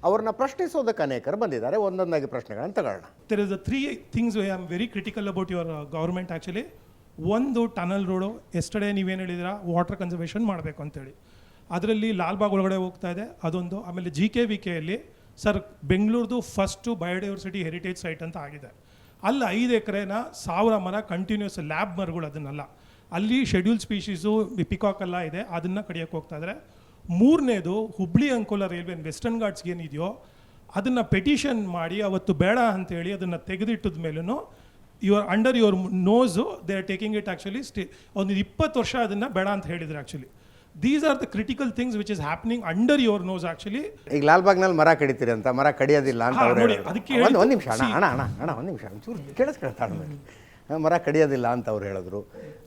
ಅವ್ರನ್ನ ಪ್ರಶ್ನಿಸೋದಕ್ಕೆ ಅನೇಕರು ಬಂದಿದ್ದಾರೆ. ಒಂದೊಂದಾಗಿ ಪ್ರಶ್ನೆಗಳನ್ನು ತಗೊಳ್ಳೋಣ. There is the three things I am very critical about your government actually. ಒಂದು ಟನಲ್ ರೋಡು, ಎಸ್ಟರ್ಡೇ ನೀವೇನು ಹೇಳಿದಿರಾ ವಾಟರ್ ಕನ್ಸರ್ವೇಷನ್ ಮಾಡಬೇಕು ಅಂತೇಳಿ, ಅದರಲ್ಲಿ ಲಾಲ್ಬಾಗ್ ಒಳಗಡೆ ಹೋಗ್ತಾ ಇದೆ ಅದೊಂದು. ಆಮೇಲೆ GKVKಯಲ್ಲಿ ಸರ್ ಬೆಂಗಳೂರ್ದು ಫಸ್ಟು ಬಯೋಡೈವರ್ಸಿಟಿ ಹೆರಿಟೇಜ್ ಸೈಟ್ ಅಂತ ಆಗಿದೆ. ಅಲ್ಲಿ 5 ಎಕರೆನ 1000 ಮರ ಕಂಟಿನ್ಯೂಸ್ ಲ್ಯಾಬ್ ಮರಗಳು, ಅದನ್ನೆಲ್ಲ ಅಲ್ಲಿ ಶೆಡ್ಯೂಲ್ ಸ್ಪೀಷೀಸು ಪಿಕಾಕ್ ಎಲ್ಲ ಇದೆ, ಅದನ್ನು ಕಡಿಯೋಕ್ಕೆ ಹೋಗ್ತಾ ಇದ್ದಾರೆ. ಮೂರನೇದು ಹುಬ್ಳಿ ಅಂಕೋಲ ರೈಲ್ವೆ ವೆಸ್ಟರ್ನ್ ಘಾಟ್ಸ್ಗೆ ಏನಿದೆಯೋ ಅದನ್ನು ಪೆಟಿಷನ್ ಮಾಡಿ ಅವತ್ತು ಬೇಡ ಅಂತೇಳಿ ಅದನ್ನು ತೆಗೆದಿಟ್ಟಿದ ಮೇಲೂ under your nose they are taking it actually ಒಂದು 20 ವರ್ಷ ಅದನ್ನು ಬೇಡ ಅಂತ ಹೇಳಿದ್ರು. Actually these are the critical things which is happening under your nose. Actually ಈಗ ಲಾಲ್ಬಾಗ್ನಲ್ಲಿ ಮರ ಕಡಿತೀರಿ ಅಂತ, ಮರ ಕಡಿಯೋದಿಲ್ಲ ಅಂತ ಅದಕ್ಕೆ ಒಂದು ನಿಮಿಷ ಒಂದು ನಿಮಿಷ ಒಂಚೂರು ಕೇಳಿಸ್ಕೊಳ್ತಾಳೆ. ಮರ ಕಡಿಯೋದಿಲ್ಲ ಅಂತ ಅವ್ರು ಹೇಳಿದ್ರು.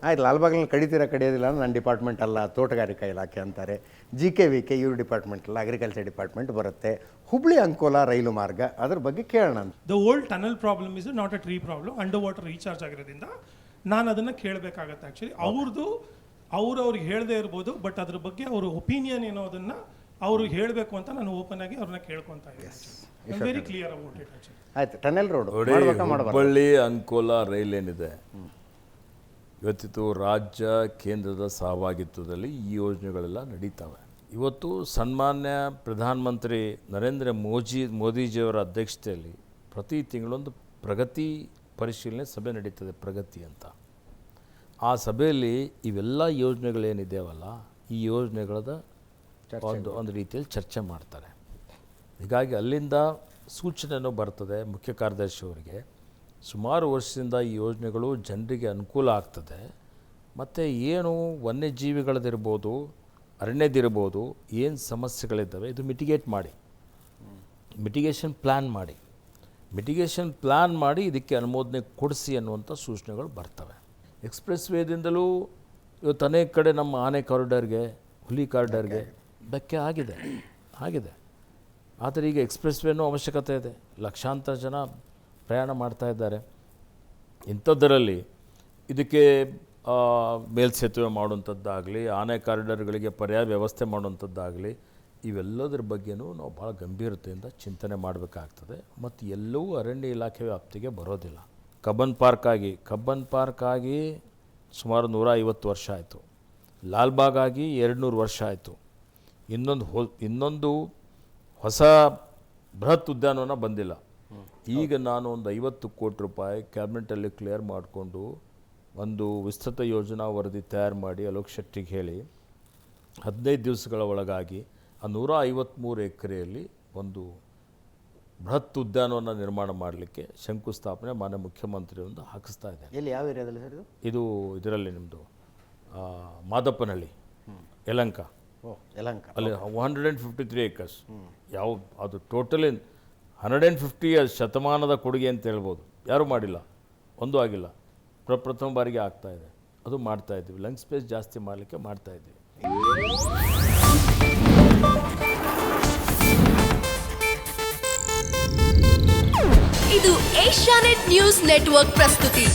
ಆಯ್ತು, ಲಾಲ್ಬಾಗ್ನಲ್ಲಿ ಕಡಿಯೋದಿಲ್ಲ ಅಂದ್ರೆ ನನ್ನ ಡಿಪಾರ್ಟ್ಮೆಂಟ್ ಅಲ್ಲ, ತೋಟಗಾರಿಕಾ ಇಲಾಖೆ ಅಂತಾರೆ. GKVK ಇವ್ರ ಡಿಪಾರ್ಟ್ಮೆಂಟ್ ಅಲ್ಲ, ಅಗ್ರಿಕಲ್ಚರ್ ಡಿಪಾರ್ಟ್ಮೆಂಟ್ ಬರುತ್ತೆ. ಹುಬ್ಳಿ ಅಂಕೋಲ ರೈಲು ಮಾರ್ಗ ಅದ್ರ ಬಗ್ಗೆ ಕೇಳೋಣ. The old tunnel problem is not a tree problem, under water recharge ಆಗಿರೋದ್ರಿಂದ ನಾನು ಅದನ್ನು ಕೇಳಬೇಕಾಗತ್ತೆ. ಆ್ಯಕ್ಚುಲಿ ಅವ್ರಿಗೆ ಹೇಳದೇ ಇರ್ಬೋದು, ಬಟ್ ಅದ್ರ ಬಗ್ಗೆ ಅವ್ರ ಒಪಿನಿಯನ್ ಏನೋ ಅದನ್ನು ಅವರು ಹೇಳಬೇಕು ಅಂತ ನಾನು ಓಪನ್ ಆಗಿ ಅವ್ರನ್ನ ಕೇಳ್ಕೊತಾ ಇದ್ದೀನಿ. Very clear about it. Actually ಆಯ್ತು, tunnel road Hubballi Ankola rail ಏನಿದೆ ಇವತ್ತಿತ್ತು ರಾಜ್ಯ ಕೇಂದ್ರದ ಸಹಭಾಗಿತ್ವದಲ್ಲಿ ಈ ಯೋಜನೆಗಳೆಲ್ಲ ನಡೀತವೆ. ಇವತ್ತು ಸನ್ಮಾನ್ಯ ಪ್ರಧಾನಮಂತ್ರಿ ನರೇಂದ್ರ ಮೋದಿಜಿಯವರ ಅಧ್ಯಕ್ಷತೆಯಲ್ಲಿ ಪ್ರತಿ ತಿಂಗಳೊಂದು ಪ್ರಗತಿ ಪರಿಶೀಲನೆ ಸಭೆ ನಡೀತದೆ, ಪ್ರಗತಿ ಅಂತ. ಆ ಸಭೆಯಲ್ಲಿ ಇವೆಲ್ಲ ಯೋಜನೆಗಳೇನಿದೆಯವಲ್ಲ ಈ ಯೋಜನೆಗಳದ ಒಂದು ರೀತಿಯಲ್ಲಿ ಚರ್ಚೆ ಮಾಡ್ತಾರೆ. ಹೀಗಾಗಿ ಅಲ್ಲಿಂದ ಸೂಚನೆಯೂ ಬರ್ತದೆ ಮುಖ್ಯ ಕಾರ್ಯದರ್ಶಿ ಅವರಿಗೆ. ಸುಮಾರು ವರ್ಷದಿಂದ ಈ ಯೋಜನೆಗಳು ಜನರಿಗೆ ಅನುಕೂಲ ಆಗ್ತದೆ. ಮತ್ತು ಏನು ವನ್ಯಜೀವಿಗಳದಿರ್ಬೋದು, ಅರಣ್ಯದಿರ್ಬೋದು, ಏನು ಸಮಸ್ಯೆಗಳಿದ್ದಾವೆ ಇದು ಮಿಟಿಗೇಷನ್ ಪ್ಲ್ಯಾನ್ ಮಾಡಿ ಇದಕ್ಕೆ ಅನುಮೋದನೆ ಕೊಡಿಸಿ ಅನ್ನುವಂಥ ಸೂಚನೆಗಳು ಬರ್ತವೆ. ಎಕ್ಸ್ಪ್ರೆಸ್ ವೇದಿಂದಲೂ ಇವತ್ತು ಅನೇಕ ಕಡೆ ನಮ್ಮ ಆನೆ ಕಾರಿಡಾರ್ಗೆ, ಹುಲಿ ಕಾರಿಡಾರ್ಗೆ ಧಕ್ಕೆ ಆಗಿದೆ. ಆದರೆ ಈಗ ಎಕ್ಸ್ಪ್ರೆಸ್ ವೇನೂ ಅವಶ್ಯಕತೆ ಇದೆ, ಲಕ್ಷಾಂತರ ಜನ ಪ್ರಯಾಣ ಮಾಡ್ತಾ ಇದ್ದಾರೆ. ಇಂಥದ್ದರಲ್ಲಿ ಇದಕ್ಕೆ ಮೇಲ್ಸೇತುವೆ ಮಾಡುವಂಥದ್ದಾಗಲಿ, ಆನೆ ಕಾರಿಡಾರ್ಗಳಿಗೆ ಪರ್ಯಾಯ ವ್ಯವಸ್ಥೆ ಮಾಡುವಂಥದ್ದಾಗಲಿ, ಇವೆಲ್ಲದರ ಬಗ್ಗೆನೂ ನಾವು ಭಾಳ ಗಂಭೀರತೆಯಿಂದ ಚಿಂತನೆ ಮಾಡಬೇಕಾಗ್ತದೆ. ಮತ್ತು ಎಲ್ಲವೂ ಅರಣ್ಯ ಇಲಾಖೆ ವ್ಯಾಪ್ತಿಗೆ ಬರೋದಿಲ್ಲ. ಕಬ್ಬನ್ ಪಾರ್ಕ್ ಆಗಿ ಸುಮಾರು 150 ವರ್ಷ ಆಯಿತು. ಲಾಲ್ಬಾಗ್ ಆಗಿ 200 ವರ್ಷ ಆಯಿತು. ಇನ್ನೊಂದು ಹೊಸ ಬೃಹತ್ ಉದ್ಯಾನವನ ಬಂದಿಲ್ಲ. ಈಗ ನಾನು ಒಂದು 50 ಕೋಟಿ ರೂಪಾಯಿ ಕ್ಯಾಬಿನೆಟಲ್ಲಿ ಕ್ಲಿಯರ್ ಮಾಡಿಕೊಂಡು ಒಂದು ವಿಸ್ತೃತ ಯೋಜನಾ ವರದಿ ತಯಾರು ಮಾಡಿ ಅಲೋಕ್ ಶೆಟ್ಟಿಗೆ ಹೇಳಿ 15 ದಿವಸಗಳ ಒಳಗಾಗಿ ಆ 153 ಎಕರೆಯಲ್ಲಿ ಒಂದು ಬೃಹತ್ ಉದ್ಯಾನವನ ನಿರ್ಮಾಣ ಮಾಡಲಿಕ್ಕೆ ಶಂಕುಸ್ಥಾಪನೆ ಮಾನ್ಯ ಮುಖ್ಯಮಂತ್ರಿಯಿಂದ ಹಾಕಿಸ್ತಾ ಇದ್ದಾರೆ. ಎಲ್ಲಿ, ಯಾವ ಏರಿಯಾದಲ್ಲಿ ಸರ್ ಇದು? ಇದರಲ್ಲಿ ನಿಮ್ಮದು ಮಾದಪ್ಪನಹಳ್ಳಿ, ಯಲಹಂಕ ಅಲ್ಲಿ 153 acres. ಅದು ಟೋಟಲಿ 150 ಶತಮಾನದ ಕೊಡುಗೆ ಅಂತ ಹೇಳ್ಬೋದು. ಯಾರೂ ಮಾಡಿಲ್ಲ, ಒಂದೂ ಆಗಿಲ್ಲ. ಪ್ರಥಮ ಬಾರಿಗೆ ಆಗ್ತಾಯಿದೆ. ಅದು ಮಾಡ್ತಾಯಿದ್ವಿ, ಲಂಗ್ ಸ್ಪೇಸ್ ಜಾಸ್ತಿ ಮಾಡಲಿಕ್ಕೆ ಮಾಡ್ತಾಯಿದ್ವಿ. ಇದು ಏಷ್ಯಾನೆಟ್ ನ್ಯೂಸ್ ನೆಟ್ವರ್ಕ್ ಪ್ರಸ್ತುತಿ.